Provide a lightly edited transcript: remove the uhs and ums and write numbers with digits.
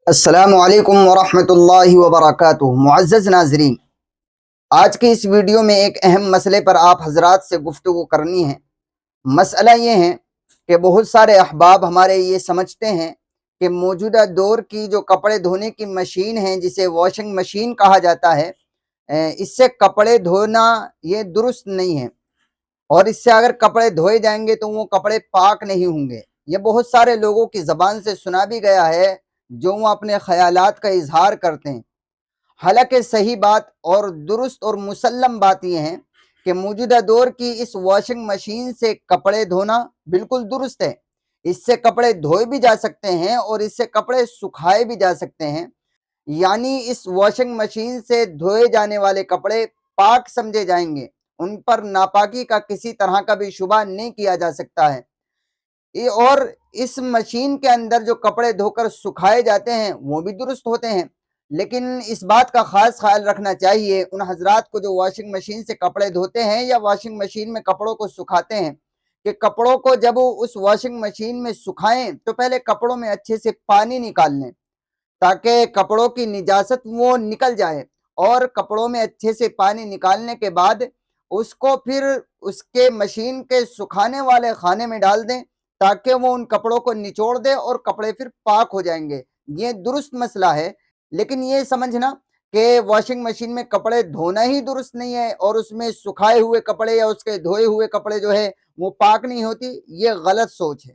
السلام علیکم ورحمۃ اللہ وبرکاتہ۔ معزز ناظرین، آج کی اس ویڈیو میں ایک اہم مسئلے پر آپ حضرات سے گفتگو کرنی ہے۔ مسئلہ یہ ہے کہ بہت سارے احباب ہمارے یہ سمجھتے ہیں کہ موجودہ دور کی جو کپڑے دھونے کی مشین ہے، جسے واشنگ مشین کہا جاتا ہے، اس سے کپڑے دھونا یہ درست نہیں ہے، اور اس سے اگر کپڑے دھوئے جائیں گے تو وہ کپڑے پاک نہیں ہوں گے۔ یہ بہت سارے لوگوں کی زبان سے سنا بھی گیا ہے، جو وہ اپنے خیالات کا اظہار کرتے ہیں۔ حالانکہ صحیح بات اور درست اور مسلم بات یہ ہے کہ موجودہ دور کی اس واشنگ مشین سے کپڑے دھونا بالکل درست ہے۔ اس سے کپڑے دھوئے بھی جا سکتے ہیں اور اس سے کپڑے سکھائے بھی جا سکتے ہیں، یعنی اس واشنگ مشین سے دھوئے جانے والے کپڑے پاک سمجھے جائیں گے، ان پر ناپاکی کا کسی طرح کا بھی شبہ نہیں کیا جا سکتا ہے۔ اور اس مشین کے اندر جو کپڑے دھو کر سکھائے جاتے ہیں وہ بھی درست ہوتے ہیں، لیکن اس بات کا خاص خیال رکھنا چاہیے ان حضرات کو جو واشنگ مشین سے کپڑے دھوتے ہیں یا واشنگ مشین میں کپڑوں کو سکھاتے ہیں، کہ کپڑوں کو جب اس واشنگ مشین میں سکھائیں تو پہلے کپڑوں میں اچھے سے پانی نکال لیں، تاکہ کپڑوں کی نجاست وہ نکل جائے، اور کپڑوں میں اچھے سے پانی نکالنے کے بعد اس کو پھر اس کے مشین کے سکھانے والے خانے میں ڈال دیں، تاکہ وہ ان کپڑوں کو نچوڑ دے اور کپڑے پھر پاک ہو جائیں گے۔ یہ درست مسئلہ ہے، لیکن یہ سمجھنا کہ واشنگ مشین میں کپڑے دھونا ہی درست نہیں ہے اور اس میں سکھائے ہوئے کپڑے یا اس کے دھوئے ہوئے کپڑے جو ہے وہ پاک نہیں ہوتی، یہ غلط سوچ ہے۔